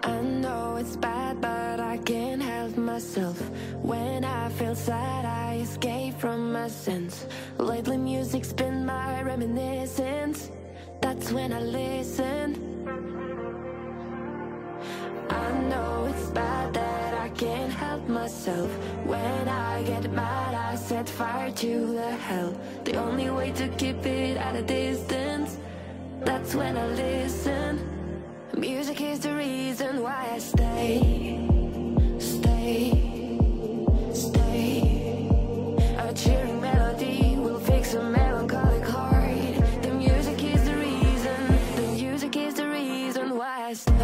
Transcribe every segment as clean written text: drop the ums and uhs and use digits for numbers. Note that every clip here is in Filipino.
I know it's bad, but I can't help myself. When I feel sad, I escape from my sins. Lately music's been my reminiscence. That's when I listen. I know it's bad that I can't help myself. When I get mad, I set fire to the hell. The only way to keep it at a distance, that's when I listen. Music is the reason why I stay, stay, stay. A cheering melody will fix a melancholic heart. The music is the reason, the music is the reason why I stay.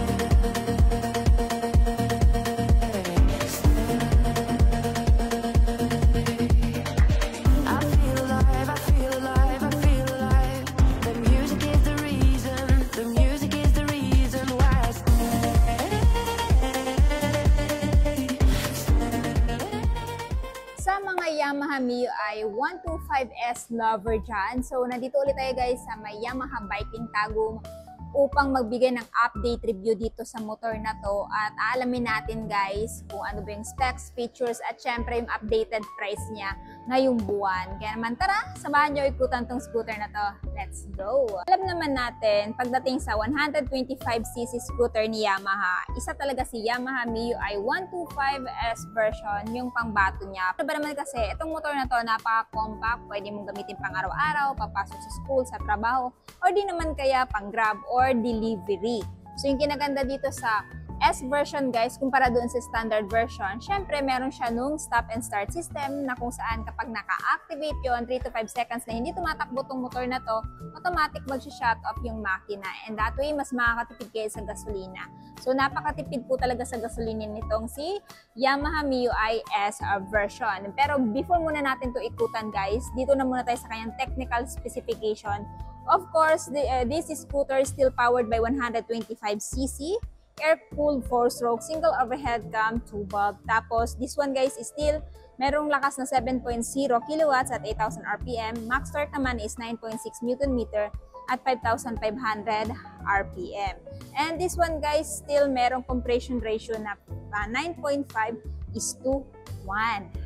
Yamaha MIUI 125S lover dyan. So, nandito ulit tayo guys sa may Yamaha Biking Tagum upang magbigay ng update review dito sa motor na to at aalamin natin guys kung ano ba yung specs, features at syempre yung updated price niya ngayong buwan. Kaya naman tara, samahan nyo ikutan tong scooter na to. Let's go! Alam naman natin, pagdating sa 125cc scooter ni Yamaha, isa talaga si Yamaha MIUI 125S version yung pangbato niya. Pero ba naman kasi, itong motor na to napaka-compact, pwede mong gamitin pang araw-araw, papasok sa school, sa trabaho, or di naman kaya pang grab or delivery. So yung kinaganda dito sa S version guys, kumpara doon sa standard version, syempre meron siya nung stop and start system na kung saan kapag naka-activate yon 3 to 5 seconds na hindi tumatakbo tong motor na to, automatic mag-shut off yung makina, and that way mas makakatipid kayo sa gasolina. So napakatipid po talaga sa gasolina nitong si Yamaha MIUI S version. Pero before muna natin to ikutan guys, dito na muna tayo sa kanyang technical specification. Of course, this scooter is still powered by 125cc, air-cooled 4-stroke, single overhead cam, 2-valve. Tapos, this one guys is still merong lakas na 7.0 kilowatts at 8,000 RPM. Max torque naman is 9.6 Nm at 5,500 RPM. And this one guys, still merong compression ratio na 9.5:1.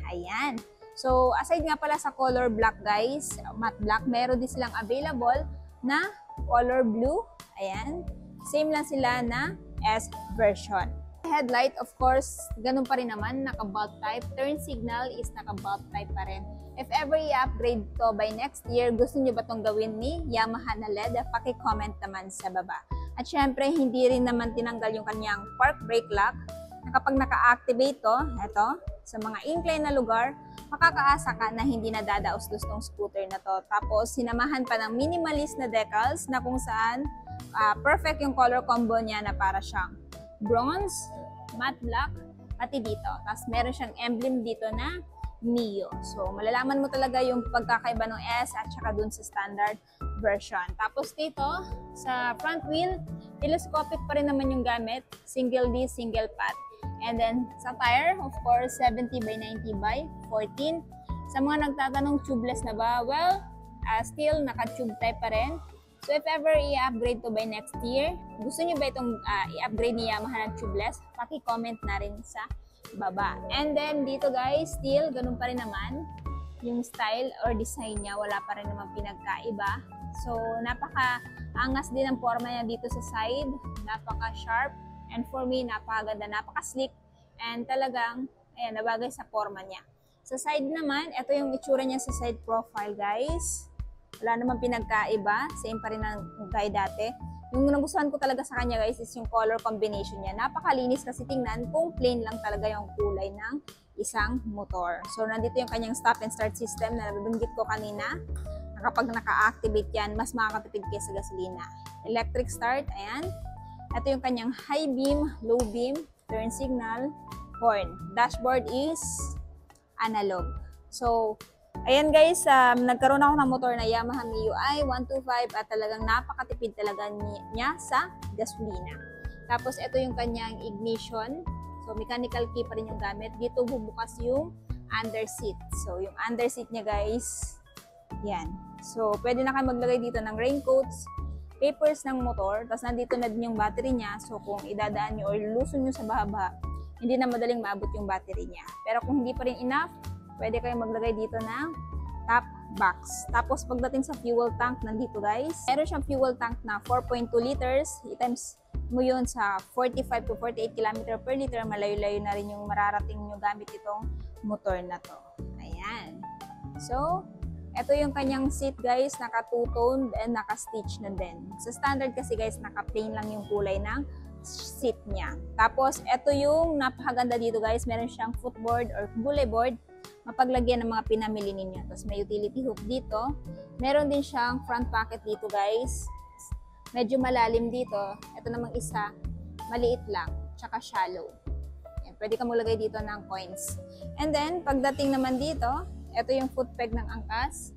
Ayan. So, aside nga pala sa color black guys, matte black, meron din silang available na color blue. Ayan. Same lang sila na S version. Headlight, of course, ganun pa rin naman, naka-bulb type. Turn signal is naka-bulb type pa rin. If ever i-upgrade to by next year, gusto nyo ba itong gawin ni Yamaha na LED? Paki-comment naman sa baba. At syempre, hindi rin naman tinanggal yung kanyang park brake lock. Na kapag naka-activate to, eto, sa mga incline na lugar, makakaasa ka na hindi na dadaos-dos tong scooter na to. Tapos, sinamahan pa ng minimalist na decals na kung saan perfect yung color combo niya na para siyang bronze, matte black, pati dito. Tapos, meron siyang emblem dito na Mio. So, malalaman mo talaga yung pagkakaiba ng S at saka dun sa standard version. Tapos dito, sa front wheel, telescopic pa rin naman yung gamit. Single disc, single path. And then, sa tire, of course, 70/90/14. Sa mga nagtatanong tubeless na ba? Well, still naka-tube type pa rin. So, if ever i-upgrade to by next year, gusto nyo ba itong i-upgrade ni Yamaha ng tubeless? Paki-comment na rin sa baba. And then, dito guys, still, ganun pa rin naman. Yung style or design niya, wala pa rin naman pinagkaiba. So, napaka-angas din ang forma niya dito sa side. Napaka-sharp. And for me, napakaganda, napaka-slick, and talagang, ayan, nabagay sa forma niya. Sa side naman, ito yung itsura niya sa side profile, guys. Wala namang pinagkaiba, same pa rin ang gaya dati. Yung nagustuhan ko talaga sa kanya, guys, is yung color combination niya. Napakalinis kasi tingnan kung plain lang talaga yung kulay ng isang motor. So, nandito yung kanyang stop and start system na nabanggit ko kanina. Kapag naka-activate yan, mas makakatipid kayo sa gasolina. Electric start, ayan. Ito yung kanyang high beam, low beam, turn signal, horn. Dashboard is analog. So, ayan guys, nagkaroon ako ng motor na Yamaha MIUI 125 at talagang napakatipid talaga niya sa gasolina. Tapos, ito yung kanyang ignition. So, mechanical key pa rin yung gamit. Dito bubukas yung under seat. So, yung under seat niya guys, yan. So, pwede na kayo maglagay dito ng raincoats, papers ng motor, tapos nandito na din yung battery niya. So kung idadaan nyo or lusun nyo sa baha-baha, hindi na madaling maabot yung battery niya. Pero kung hindi pa rin enough, pwede kayong maglagay dito ng top box. Tapos pagdating sa fuel tank, nandito guys, meron siyang fuel tank na 4.2 liters. I-times mo yun sa 45 to 48 km per liter, malayo-layo na rin yung mararating nyo gamit itong motor na to. Ayan. So, ito yung kanyang seat guys, naka-two-toned and naka-stitch na din. Sa standard kasi guys, naka-plain lang yung kulay ng seat niya. Tapos, ito yung napakaganda dito guys, meron siyang footboard or gulay board, mapaglagyan ng mga pinamili ninyo. Tapos may utility hook dito. Meron din siyang front pocket dito guys. Medyo malalim dito. Ito namang isa, maliit lang, tsaka shallow. Yan, pwede ka maglagay dito ng coins. And then, pagdating naman dito, ito yung foot peg ng angkas.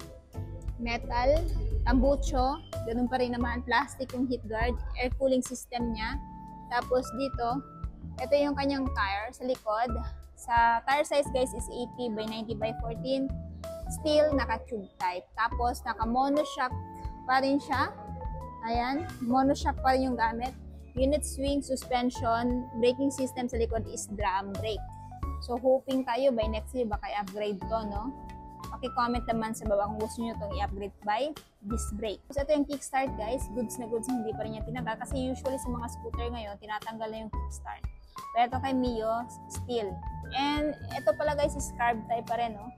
Metal, tambucho, ganun pa rin naman, plastic yung heat guard, air cooling system niya. Tapos dito, ito yung kanyang tire sa likod. Sa tire size guys is 80 by 90 by 14. Steel, naka-tube type. Tapos naka-monoshock pa rin siya. Ayan, monoshock pa rin yung gamit. Unit swing, suspension, braking system sa likod is drum brake. So hoping tayo by next year baka i-upgrade to, no? Paki-comment naman sa baba kung gusto nyo itong i-upgrade by disc brake. So ito yung kickstart guys, goods na goods, hindi pa rin yan tinanggal kasi usually sa mga scooter ngayon, tinatanggal na yung kickstart. Pero ito kay Mio, steel. And ito pala guys, is carb type pa rin, no?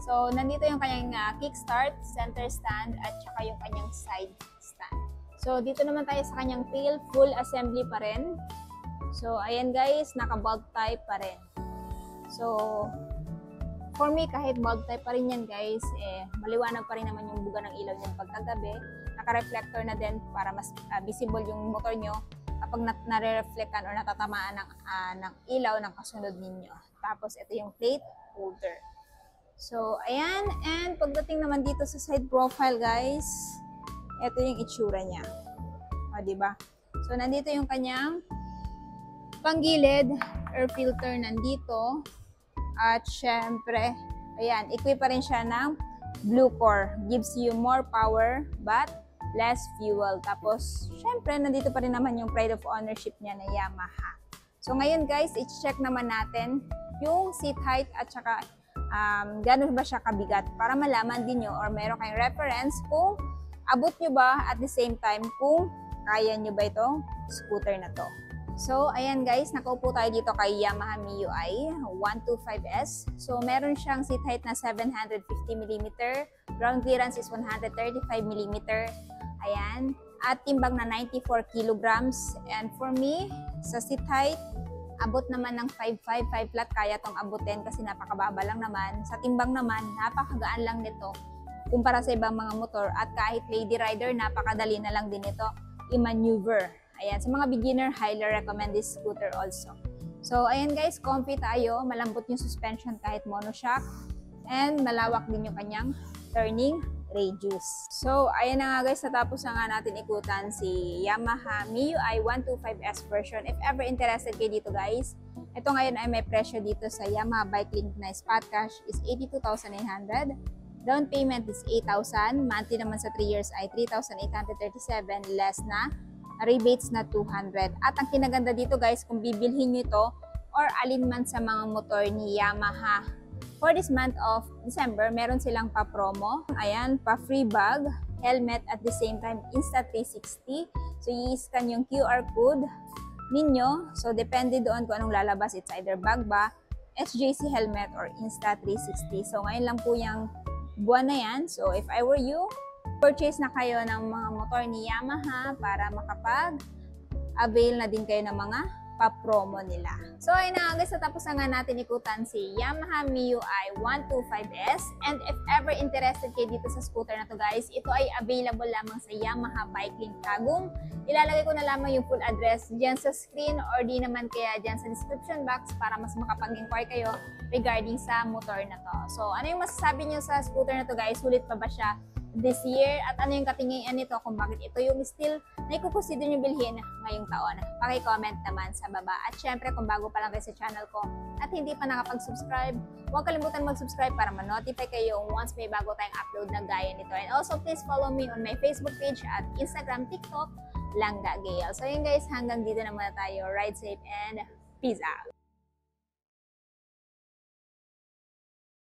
So nandito yung kanyang kickstart, center stand, at saka yung kanyang side stand. So dito naman tayo sa kanyang tail, full assembly pa rin. So ayan guys, naka-bulb type pa rin. So for me, kahit bulb type pa rin yan guys, maliwanag pa rin naman yung buga ng ilaw niyan pagkagabi. Naka-reflector na din para mas visible yung motor nyo kapag nare-reflectan or natatamaan ng ilaw ng kasunod ninyo. Tapos ito yung plate holder. So ayan, and pagdating naman dito sa side profile guys, ito yung itsura niya. O, diba? So nandito yung kanyang panggilid, air filter nandito. At syempre, ayan, equip pa rin siya ng Blue Core. Gives you more power but less fuel. Tapos, syempre, nandito pa rin naman yung pride of ownership niya na Yamaha. So ngayon guys, i-check naman natin yung seat height at saka gano'n ba siya kabigat para malaman din nyo or meron kayong reference kung abot nyo ba at the same time kung kaya nyo ba itong scooter na to. So, ayan guys, nakaupo tayo dito kay Yamaha MIUI 125S. So, meron siyang seat height na 750mm, ground clearance is 135mm, ayan, at timbang na 94 kilograms. And for me, sa seat height, abot naman ng 5'5", 5 flat, kaya tong abutin kasi napakababa lang naman. Sa timbang naman, napakagaan lang nito kumpara sa ibang mga motor at kahit lady rider, napakadali na lang din ito i-maneuver. Ayan, sa mga beginner, highly recommend this scooter also. So, ayan guys, comfy tayo. Malambot yung suspension kahit monoshock. And malawak din yung kanyang turning radius. So, ayan na nga guys, natapos na nga natin ikutan si Yamaha MIUI 125S version. If ever interested kayo dito guys, ito ngayon ay may presyo dito sa Yamaha Bike Link na spot cash is 82,900. Down payment is 8,000. Monthly naman sa 3 years ay 3,837 less na rebates na 200. At ang kinaganda dito guys, kung bibilhin nyo ito or alin man sa mga motor ni Yamaha, for this month of December, meron silang pa-promo. Ayan, pa-free bag, helmet, at the same time, Insta360. So, i-scan yung QR code ninyo. So, depende doon kung anong lalabas. It's either bag ba, SJC helmet, or Insta360. So, ngayon lang po yung buwan na yan. So, if I were you, purchase na kayo ng mga motor ni Yamaha para makapag-avail na din kayo ng mga pa-promo nila. So ayun na guys, natapos na nga natin ikutan si Yamaha MIUI 125S. And if ever interested kayo dito sa scooter na to guys, ito ay available lamang sa Yamaha Bike Link Tagum. Ilalagay ko na lamang yung full address dyan sa screen or di naman kaya dyan sa description box para mas makapag-inquire kayo regarding sa motor na to. So ano yung masasabi nyo sa scooter na to guys? Sulit pa ba siya? this year at ano yung katingian nito kung bakit ito yung still na i-consider nyo bilhin ngayong taon. Paki-comment naman sa baba. At syempre kung bago pa lang kayo sa channel ko at hindi pa nakapag-subscribe, huwag kalimutan mag-subscribe para ma-notify kayo once may bago tayong upload na gaya nito. And also please follow me on my Facebook page at Instagram, TikTok, Langga Gayle. So yun guys, hanggang dito na muna tayo. Ride safe and peace out!